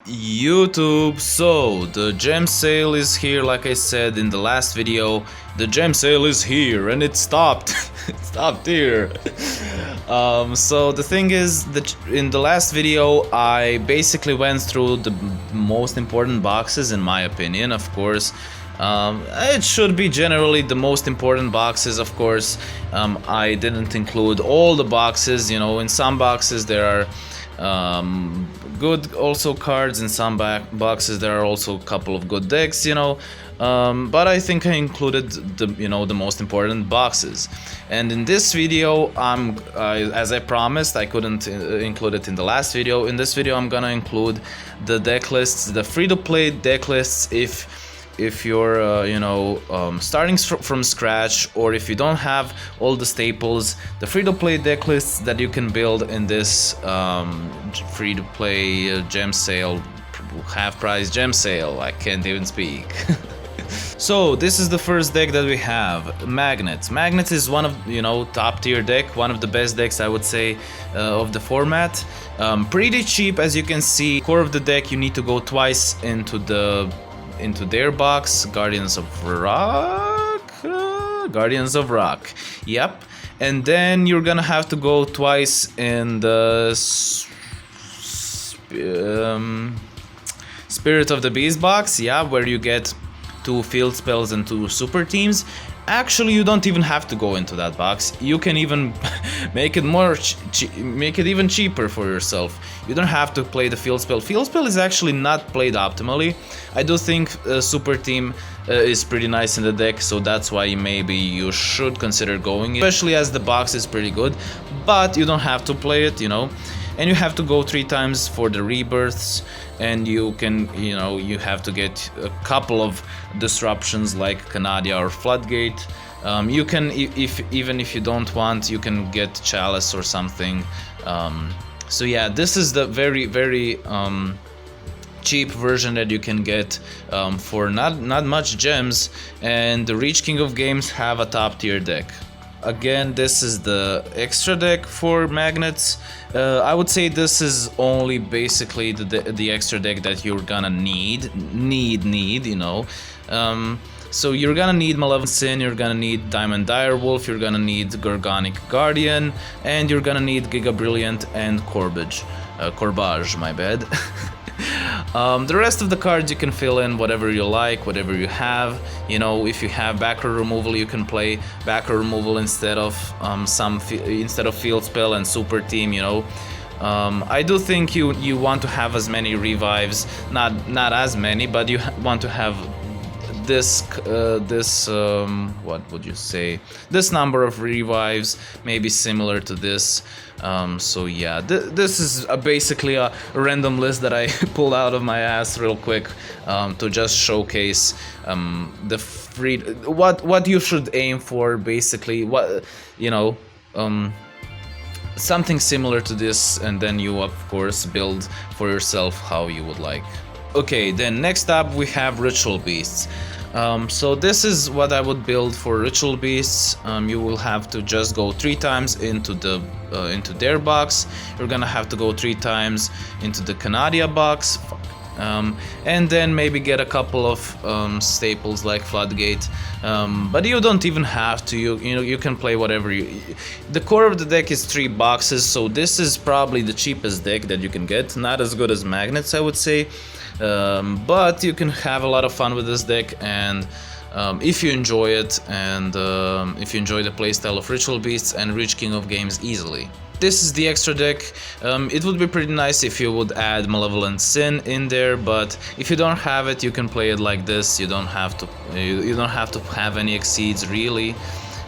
YouTube, so the gem sale is here. Like I said in the last video, the gem sale is here and it stopped. It stopped here. So the thing is that in the last video I basically went through the most important boxes, in my opinion. Of course, it should be generally the most important boxes. Of course, I didn't include all the boxes. You know, in some boxes there are good also cards, in some boxes there are also a couple of good decks, you know, but I think I included the most important boxes. And in this video, as I promised, I couldn't include it in the last video. In this video I'm gonna include the deck lists, the free-to-play deck lists, if you're starting from scratch, or if you don't have all the staples, the free-to-play deck lists that you can build in this free-to-play gem sale, half-price gem sale. I can't even speak. So this is the first deck that we have, Magnet. Magnet is one of, top tier deck, one of the best decks, I would say, of the format. Pretty cheap, as you can see. Core of the deck, you need to go twice into their box, Guardians of Rock, yep. And then you're gonna have to go twice in the Spirit of the Beast box, yeah, where you get 2 field spells and 2 super teams. Actually, you don't even have to go into that box. You can even make it even cheaper for yourself. You don't have to play the field spell. Field spell is actually not played optimally. I do think super team is pretty nice in the deck, so that's why maybe you should consider going it, especially as the box is pretty good. But you don't have to play it, and you have to go 3 times for the rebirths, and you can, you have to get a couple of disruptions like Canadia or Floodgate. You can, even if you don't want, you can get Chalice or something. So yeah, this is the very, very cheap version that you can get for not much gems, and the Reach King of Games have a top tier deck. Again, this is the extra deck for magnets. I would say this is only basically the extra deck that you're gonna need, so you're gonna need Malevolent Sin, you're gonna need Diamond Direwolf, you're gonna need Gorgonic Guardian, and you're gonna need Giga Brilliant and Corbage, my bad. The rest of the cards you can fill in whatever you like, whatever you have. If you have backer removal, you can play backer removal instead of field spell and super team. I do think you want to have as many revives, not as many, but you want to have this what would you say, this number of revives, maybe similar to this. So yeah, this is basically a random list that I pulled out of my ass real quick, to just showcase the free what you should aim for, basically, something similar to this, and then you of course build for yourself how you would like. Okay, then next up we have Ritual Beasts. So this is what I would build for Ritual Beasts. You will have to just go 3 times into their box. You're gonna have to go 3 times into the Canadia box, and then maybe get a couple of staples like Floodgate. But you don't even have to. You can play whatever The core of the deck is 3 boxes, so this is probably the cheapest deck that you can get. Not as good as Magnets, I would say. But you can have a lot of fun with this deck, and if you enjoy it, and if you enjoy the playstyle of Ritual Beasts and Reach King of Games easily. This is the extra deck. It would be pretty nice if you would add Malevolent Sin in there, but if you don't have it, you can play it like this. You don't have to have any exceeds, really.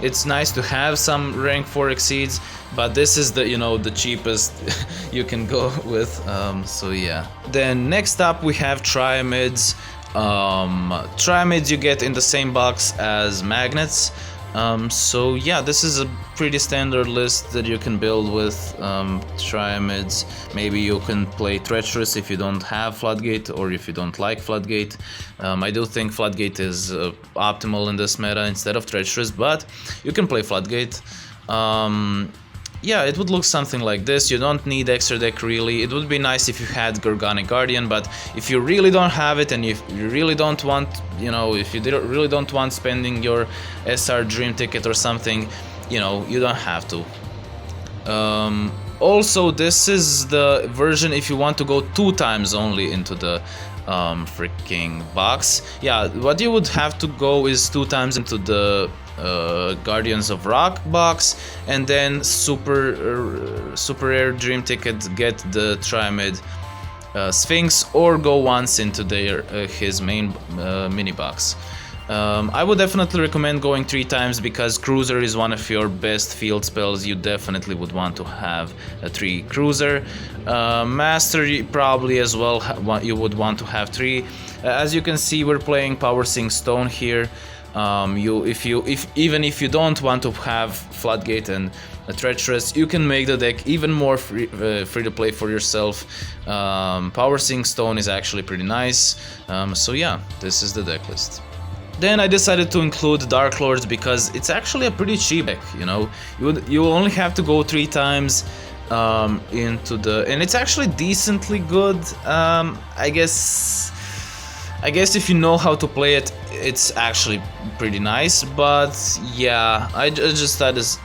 It's nice to have some rank 4 exceeds, but this is the cheapest you can go with. So yeah. Then next up we have Triamids. Triamids you get in the same box as Magnets. So yeah, this is a pretty standard list that you can build with Triamids. Maybe you can play Treacherous if you don't have Floodgate, or if you don't like Floodgate. I do think Floodgate is optimal in this meta instead of Treacherous, but you can play Floodgate. yeah, it would look something like this. You don't need extra deck really. It would be nice if you had Gorgonic Guardian, but if you really don't have it and if you really don't want, you know, if you really don't want spending your SR Dream Ticket or something, you know, you don't have to. Also, this is the version if you want to go 2 times only into the freaking box. Yeah, what you would have to go is 2 times into the Guardians of Rock box, and then super rare Dream Ticket, get the Triamid Sphinx, or go once into their his main mini box. I would definitely recommend going 3 times because Cruiser is one of your best field spells. You definitely would want to have a 3 Cruiser. Master probably as well, you would want to have 3. As you can see, we're playing Power Sing Stone here. Even if you don't want to have Floodgate and Treacherous, you can make the deck even more free to play for yourself. Power Sing Stone is actually pretty nice. So yeah, this is the deck list. Then I decided to include Darklords because it's actually a pretty cheap deck, you know. You only have to go 3 times into the, and it's actually decently good. I guess if you know how to play it, it's actually pretty nice. But yeah, I just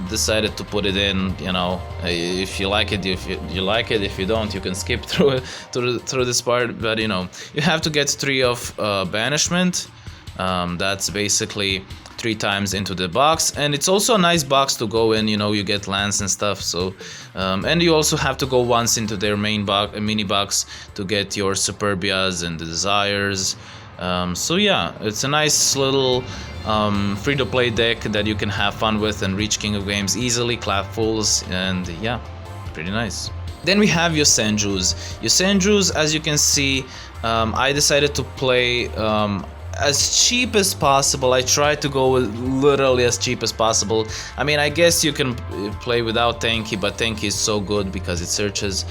decided to put it in. You know, if you like it, if you like it. If you don't, you can skip through this part. But you know, you have to get 3 of banishment. That's basically 3 times into the box, and it's also a nice box to go in. You know, you get lands and stuff. So, and you also have to go once into their main box, mini box, to get your Superbias and the Desires. So yeah, it's a nice little free-to-play deck that you can have fun with and reach King of Games easily, clap fulls, and yeah, pretty nice. Then we have Yosenjus. Yosenjus, as you can see, I decided to play as cheap as possible. I tried to go literally as cheap as possible. I mean, I guess you can play without Tenki, but Tenki is so good because it searches.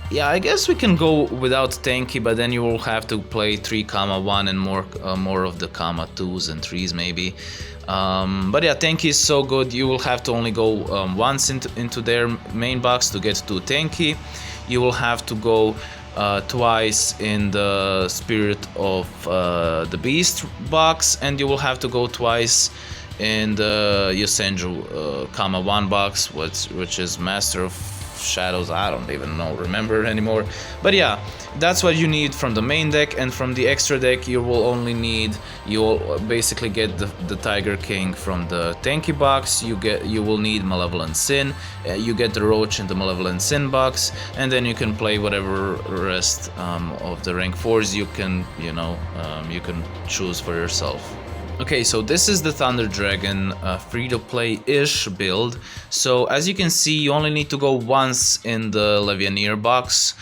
Yeah, I guess we can go without Tenki, but then you will have to play 3,1 and more of the 2s and 3s maybe. But yeah, Tenki is so good. You will have to only go once into their main box to get to Tenki. You will have to go twice in the Spirit of the Beast box, and you will have to go twice in the Yosenju 1 box, which is Master of Shadows. I don't even remember anymore. But yeah, that's what you need from the main deck, and from the extra deck you will basically get the Tiger King from the Tenki box. You will need Malevolent Sin. You get the Roach in the Malevolent Sin box, and then you can play whatever rest of the rank 4s you can choose for yourself. Okay, so this is the Thunder Dragon free-to-play-ish build. So as you can see, you only need to go once in the Levianeer box,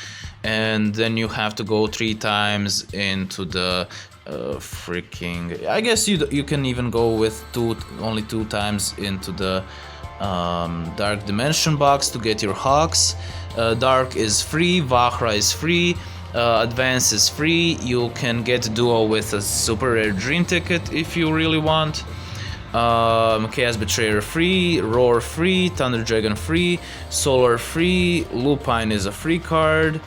and then you have to go 3 times into the freaking... I guess you can even go with only 2 times into the Dark Dimension box to get your Hawks. Dark is free, Vahra is free. Advance is free. You can get Duel with a super rare Dream Ticket if you really want. Chaos Betrayer free, Roar free, Thunder Dragon free, Solar free, Lupine is a free card,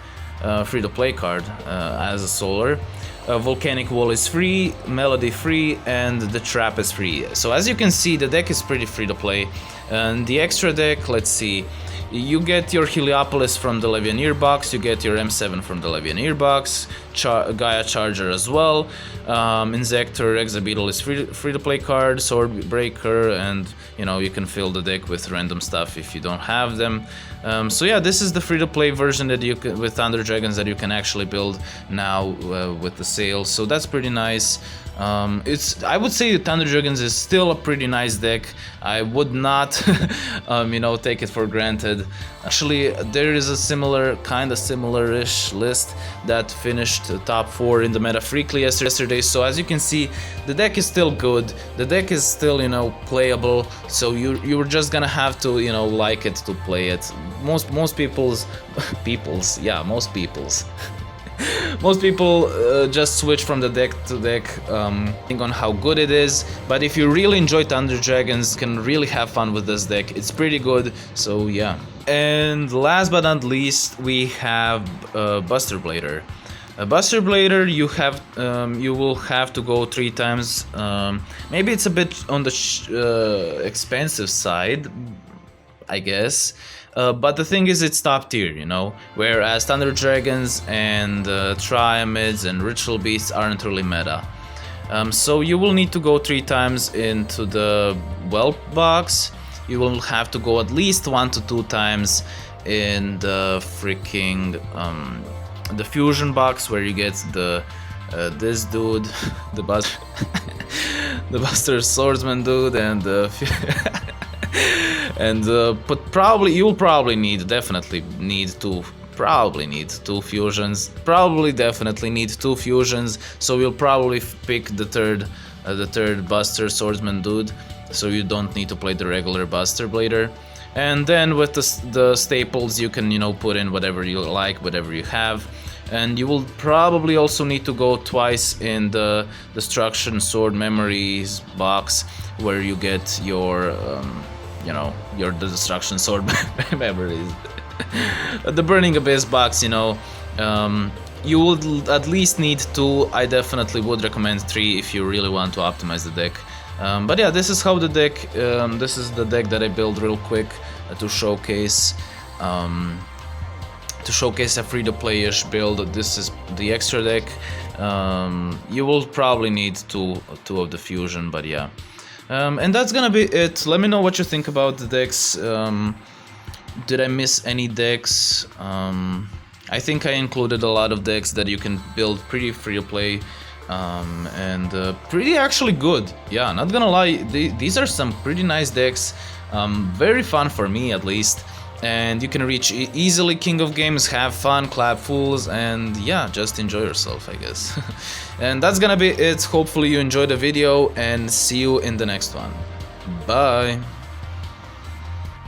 free to play card as a Solar. Volcanic Wall is free, Melody free, and the Trap is free. So as you can see, the deck is pretty free to play. And the extra deck, let's see. You get your Heliopolis from the Levianeer box, you get your M7 from the Levianeer box, Gaia Charger as well, Insector, Exabeetle is free to play card, Sword Breaker, and you can fill the deck with random stuff if you don't have them. So yeah, this is the free to play version that you can, with Thunder Dragons, that you can actually build now with the sale. So that's pretty nice. I would say Thunder Dragons is still a pretty nice deck. I would not, take it for granted. Actually, there is a similar-ish list that finished top 4 in the Meta Freakly yesterday. So as you can see, the deck is still good. The deck is still, playable. So you're just gonna have to, like it to play it. Most people's. Most people just switch from the deck to deck, depending on how good it is. But if you really enjoy Thunder Dragons, you can really have fun with this deck. It's pretty good, so yeah. And last but not least, we have Buster Blader. Buster Blader, you will have to go 3 times. Maybe it's a bit on the expensive side, I guess. But the thing is, it's top tier, you know. Whereas Thunder Dragons and Triamids and Ritual Beasts aren't really meta. So you will need to go 3 times into the Whelp box. You will have to go at least 1 to 2 times in the freaking the fusion box, where you get the this dude, the Buster Swordsman dude, and but probably you'll definitely need 2 fusions. Definitely need 2 fusions. So you'll probably pick the third Buster Swordsman dude, so you don't need to play the regular Buster Blader. And then with the staples, you can, you know, put in whatever you like, whatever you have. And you will probably also need to go twice in the Destruction Sword Memories box, where you get your, you know, the Destruction Sword Memories. The Burning Abyss box, you know, you would at least need 2. I definitely would recommend 3 if you really want to optimize the deck. But yeah, this is how the deck, this is the deck that I built real quick to showcase. To showcase a free-to-play-ish build. This is the extra deck. You will probably need two of the fusion, but yeah. And that's gonna be it. Let me know what you think about the decks. Did I miss any decks? I think I included a lot of decks that you can build pretty free-to-play. And pretty actually good. Yeah, not gonna lie, these are some pretty nice decks. Very fun for me, at least. And you can reach easily King of Games, have fun, clap fools, and yeah, just enjoy yourself, I guess. And that's gonna be it. Hopefully you enjoyed the video, and see you in the next one. Bye!